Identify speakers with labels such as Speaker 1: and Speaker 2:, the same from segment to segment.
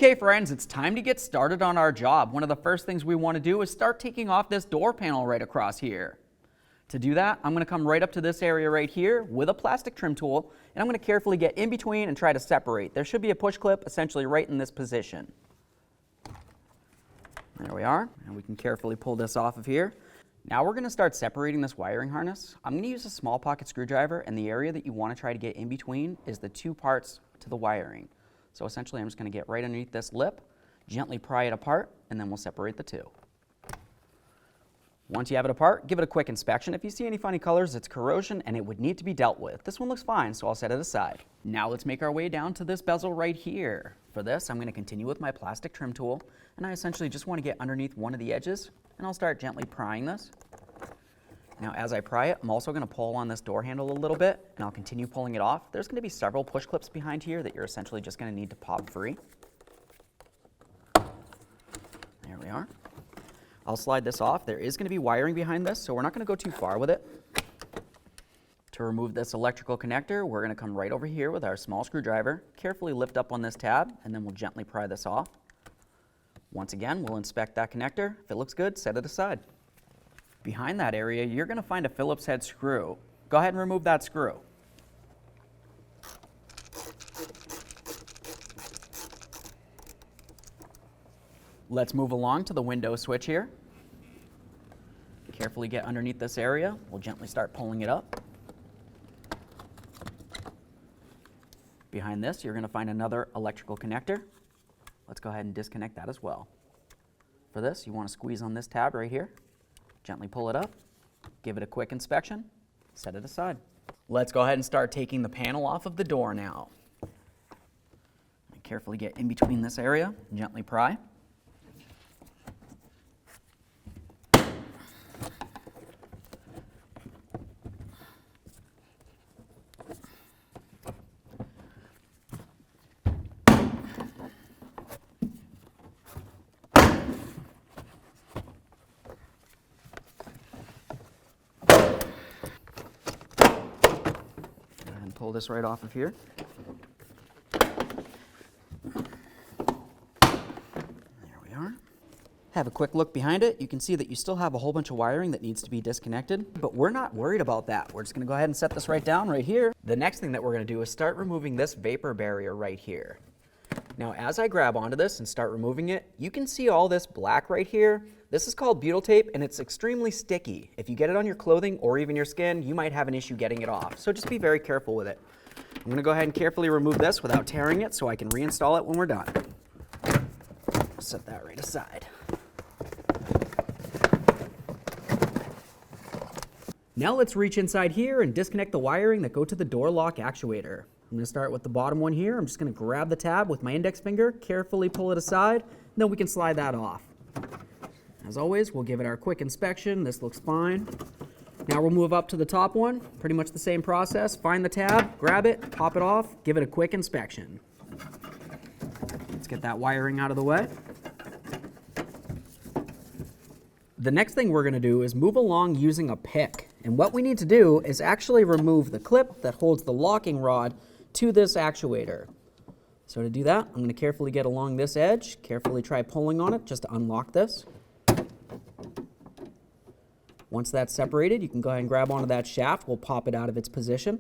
Speaker 1: Okay friends, it's time to get started on our job. One of the first things we want to do is start taking off this door panel right across here. To do that, I'm going to come right up to this area right here with a plastic trim tool, and I'm going to carefully get in between and try to separate. There should be a push clip essentially right in this position. There we are, and we can carefully pull this off of here. Now we're going to start separating this wiring harness. I'm going to use a small pocket screwdriver, and the area that you want to try to get in between is the two parts to the wiring. So essentially I'm just going to get right underneath this lip, gently pry it apart, and then we'll separate the two. Once you have it apart, give it a quick inspection. If you see any funny colors, it's corrosion and it would need to be dealt with. This one looks fine, so I'll set it aside. Now let's make our way down to this bezel right here. For this, I'm going to continue with my plastic trim tool, and I essentially just want to get underneath one of the edges, and I'll start gently prying this. Now as I pry it, I'm also going to pull on this door handle a little bit, and I'll continue pulling it off. There's going to be several push clips behind here that you're essentially just going to need to pop free. There we are. I'll slide this off. There is going to be wiring behind this, so we're not going to go too far with it. To remove this electrical connector, we're going to come right over here with our small screwdriver, carefully lift up on this tab, and then we'll gently pry this off. Once again, we'll inspect that connector. If it looks good, set it aside. Behind that area, you're going to find a Phillips head screw. Go ahead and remove that screw. Let's move along to the window switch here. Carefully get underneath this area. We'll gently start pulling it up. Behind this, you're going to find another electrical connector. Let's go ahead and disconnect that as well. For this, you want to squeeze on this tab right here. Gently pull it up. Give it a quick inspection. Set it aside. Let's go ahead and start taking the panel off of the door now. Carefully get in between this area and gently pry. Pull this right off of here. There we are. Have a quick look behind it. You can see that you still have a whole bunch of wiring that needs to be disconnected, but we're not worried about that. We're just going to go ahead and set this right down right here. The next thing that we're going to do is start removing this vapor barrier right here. Now as I grab onto this and start removing it, you can see all this black right here. This is called butyl tape, and it's extremely sticky. If you get it on your clothing or even your skin, you might have an issue getting it off. So just be very careful with it. I'm going to go ahead and carefully remove this without tearing it so I can reinstall it when we're done. Set that right aside. Now let's reach inside here and disconnect the wiring that go to the door lock actuator. I'm going to start with the bottom one here. I'm just going to grab the tab with my index finger, carefully pull it aside, and then we can slide that off. As always, we'll give it our quick inspection. This looks fine. Now we'll move up to the top one. Pretty much the same process. Find the tab, grab it, pop it off, give it a quick inspection. Let's get that wiring out of the way. The next thing we're going to do is move along using a pick. And what we need to do is actually remove the clip that holds the locking rod to this actuator. So to do that, I'm going to carefully get along this edge, carefully try pulling on it just to unlock this. Once that's separated, you can go ahead and grab onto that shaft. We'll pop it out of its position.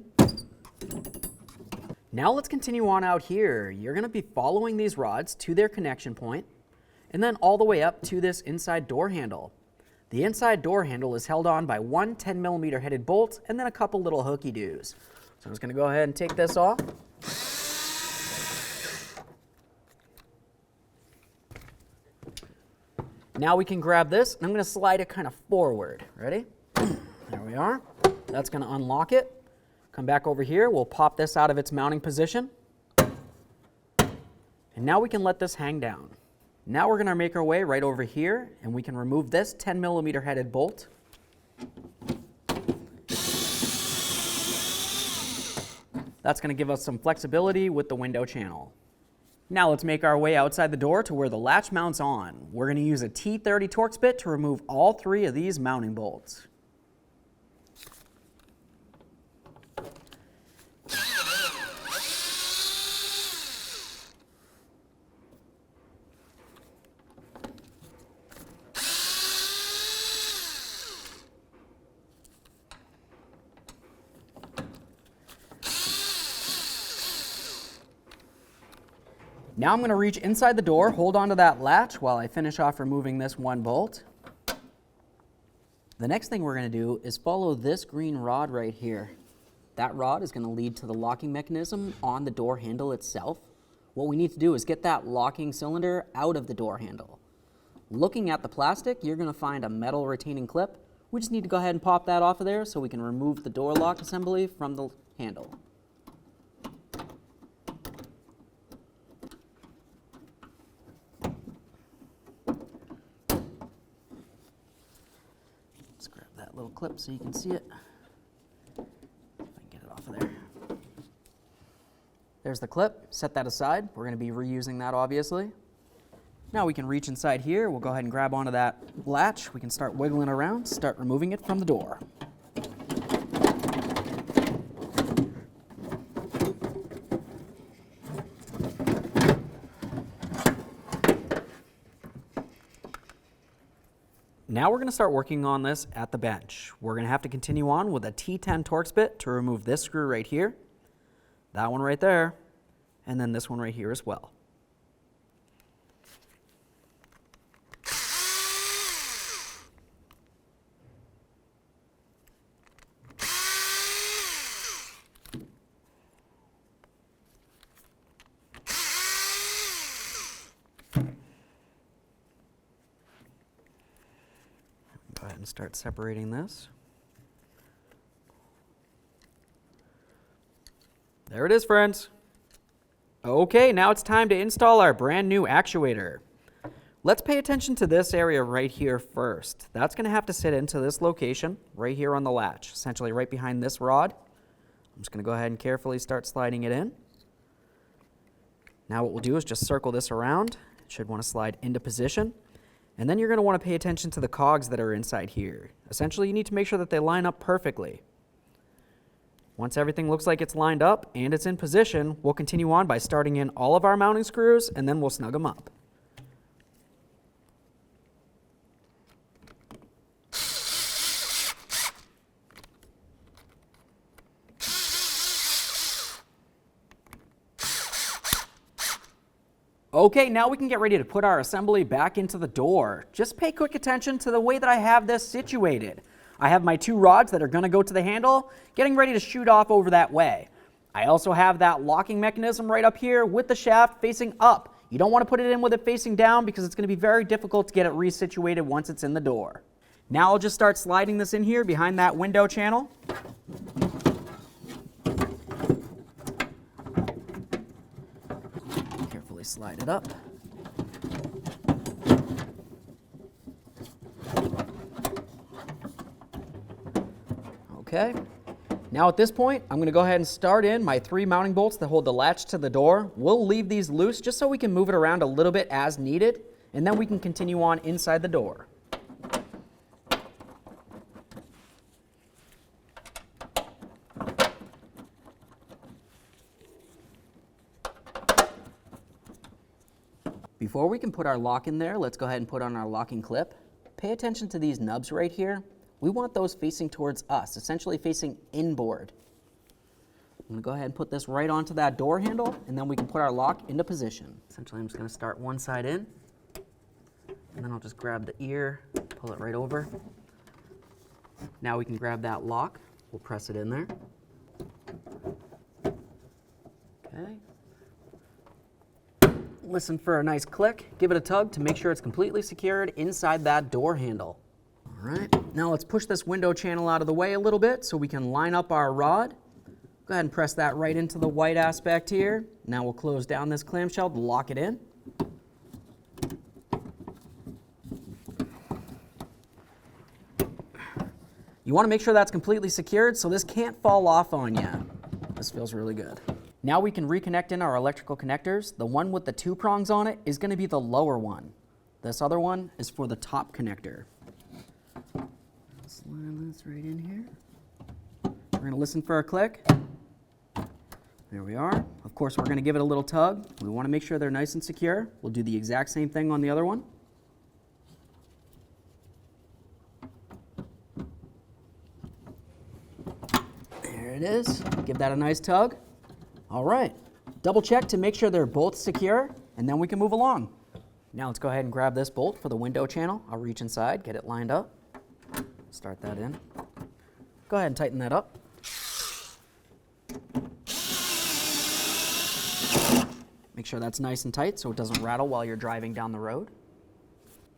Speaker 1: Now let's continue on out here. You're going to be following these rods to their connection point and then all the way up to this inside door handle. The inside door handle is held on by one 10mm headed bolt and then a couple little hooky-doos. So I'm just going to go ahead and take this off. Now we can grab this, and I'm going to slide it kind of forward. Ready? There we are. That's going to unlock it. Come back over here. We'll pop this out of its mounting position. And now we can let this hang down. Now we're going to make our way right over here, and we can remove this 10mm headed bolt. That's going to give us some flexibility with the window channel. Now let's make our way outside the door to where the latch mounts on. We're going to use a T30 Torx bit to remove all three of these mounting bolts. Now I'm going to reach inside the door, hold onto that latch while I finish off removing this one bolt. The next thing we're going to do is follow this green rod right here. That rod is going to lead to the locking mechanism on the door handle itself. What we need to do is get that locking cylinder out of the door handle. Looking at the plastic, you're going to find a metal retaining clip. We just need to go ahead and pop that off of there so we can remove the door lock assembly from the handle. Let's grab that little clip so you can see it. If I can get it off of there. There's the clip. Set that aside. We're going to be reusing that, obviously. Now we can reach inside here. We'll go ahead and grab onto that latch. We can start wiggling around, start removing it from the door. Now we're going to start working on this at the bench. We're going to have to continue on with a T10 Torx bit to remove this screw right here, that one right there, and then this one right here as well. Go ahead and start separating this. There it is, friends. Okay, now it's time to install our brand new actuator. Let's pay attention to this area right here first. That's going to have to sit into this location right here on the latch, essentially right behind this rod. I'm just going to go ahead and carefully start sliding it in. Now what we'll do is just circle this around. It should want to slide into position. And then you're going to want to pay attention to the cogs that are inside here. Essentially, you need to make sure that they line up perfectly. Once everything looks like it's lined up and it's in position, we'll continue on by starting in all of our mounting screws, and then we'll snug them up. Okay, now we can get ready to put our assembly back into the door. Just pay quick attention to the way that I have this situated. I have my two rods that are going to go to the handle, getting ready to shoot off over that way. I also have that locking mechanism right up here with the shaft facing up. You don't want to put it in with it facing down because it's going to be very difficult to get it resituated once it's in the door. Now I'll just start sliding this in here behind that window channel. Carefully slide it up. Okay, now at this point, I'm going to go ahead and start in my 3 mounting bolts that hold the latch to the door. We'll leave these loose just so we can move it around a little bit as needed, and then we can continue on inside the door. Before we can put our lock in there, let's go ahead and put on our locking clip. Pay attention to these nubs right here. We want those facing towards us, essentially facing inboard. I'm going to go ahead and put this right onto that door handle, and then we can put our lock into position. Essentially, I'm just going to start one side in, and then I'll just grab the ear, pull it right over. Now we can grab that lock. We'll press it in there. Okay. Listen for a nice click. Give it a tug to make sure it's completely secured inside that door handle. All right, now let's push this window channel out of the way a little bit so we can line up our rod. Go ahead and press that right into the white aspect here. Now we'll close down this clamshell to lock it in. You want to make sure that's completely secured so this can't fall off on you. This feels really good. Now we can reconnect in our electrical connectors. The one with the 2 prongs on it is going to be the lower one. This other one is for the top connector. Slide this right in here. We're going to listen for a click. There we are. Of course, we're going to give it a little tug. We want to make sure they're nice and secure. We'll do the exact same thing on the other one. There it is. Give that a nice tug. All right. Double check to make sure they're both secure, and then we can move along. Now let's go ahead and grab this bolt for the window channel. I'll reach inside, get it lined up, start that in. Go ahead and tighten that up. Make sure that's nice and tight so it doesn't rattle while you're driving down the road.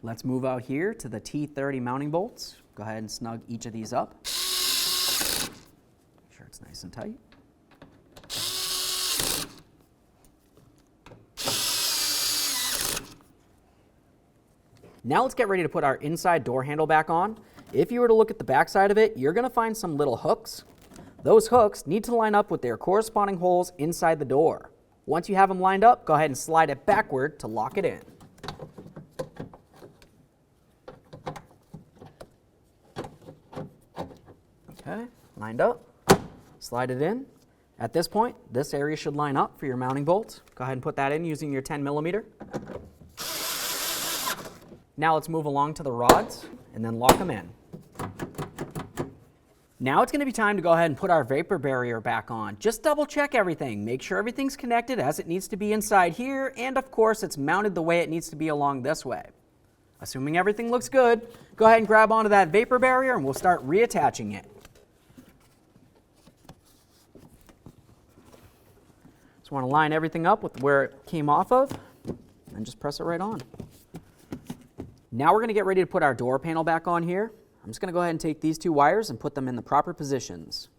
Speaker 1: Let's move out here to the T30 mounting bolts. Go ahead and snug each of these up. Make sure it's nice and tight. Now let's get ready to put our inside door handle back on. If you were to look at the back side of it, you're going to find some little hooks. Those hooks need to line up with their corresponding holes inside the door. Once you have them lined up, go ahead and slide it backward to lock it in. Okay, lined up. Slide it in. At this point, this area should line up for your mounting bolt. Go ahead and put that in using your 10 millimeter. Now let's move along to the rods and then lock them in. Now it's going to be time to go ahead and put our vapor barrier back on. Just double check everything. Make sure everything's connected as it needs to be inside here, and of course it's mounted the way it needs to be along this way. Assuming everything looks good, go ahead and grab onto that vapor barrier and we'll start reattaching it. Just want to line everything up with where it came off of and just press it right on. Now we're going to get ready to put our door panel back on here. I'm just going to go ahead and take these two wires and put them in the proper positions.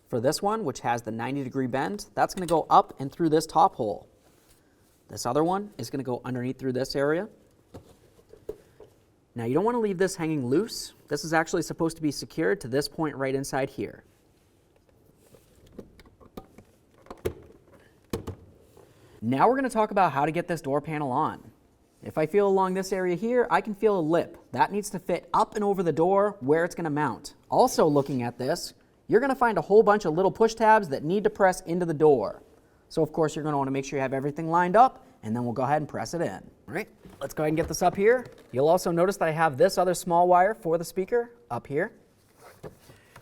Speaker 1: For this one, which has the 90-degree bend, that's going to go up and through this top hole. This other one is going to go underneath through this area. Now you don't want to leave this hanging loose. This is actually supposed to be secured to this point right inside here. Now we're going to talk about how to get this door panel on. If I feel along this area here, I can feel a lip. That needs to fit up and over the door where it's going to mount. Also looking at this, you're going to find a whole bunch of little push tabs that need to press into the door. So of course you're going to want to make sure you have everything lined up, and then we'll go ahead and press it in. All right, let's go ahead and get this up here. You'll also notice that I have this other small wire for the speaker up here.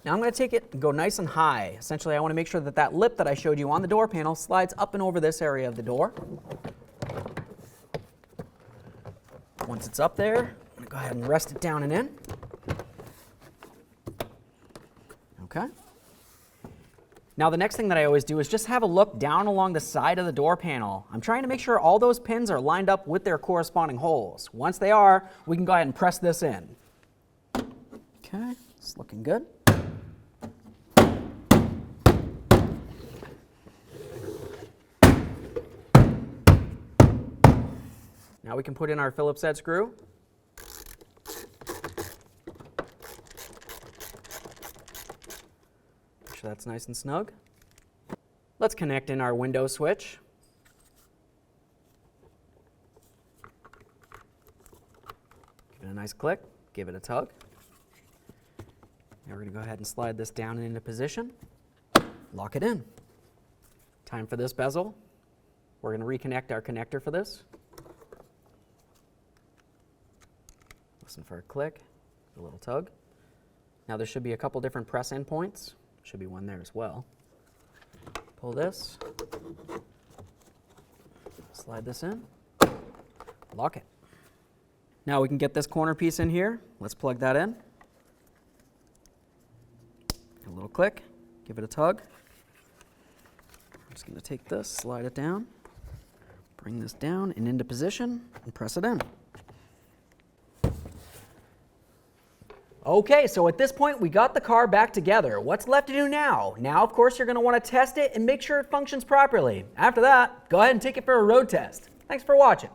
Speaker 1: Now I'm going to take it and go nice and high. Essentially I want to make sure that that lip that I showed you on the door panel slides up and over this area of the door. Once it's up there, I'm going to go ahead and rest it down and in. Okay. Now the next thing that I always do is just have a look down along the side of the door panel. I'm trying to make sure all those pins are lined up with their corresponding holes. Once they are, we can go ahead and press this in. Okay, it's looking good. Now we can put in our Phillips head screw. Make sure that's nice and snug. Let's connect in our window switch. Give it a nice click, give it a tug. Now we're going to go ahead and slide this down and into position. Lock it in. Time for this bezel. We're going to reconnect our connector for this. Listen for a click, a little tug. Now there should be a couple different press in points. Should be one there as well. Pull this, slide this in, lock it. Now we can get this corner piece in here. Let's plug that in. A little click, give it a tug. I'm just going to take this, slide it down, bring this down and into position, and press it in. Okay, so at this point we got the car back together. What's left to do now? Now, of course, you're going to want to test it and make sure it functions properly. After that, go ahead and take it for a road test. Thanks for watching.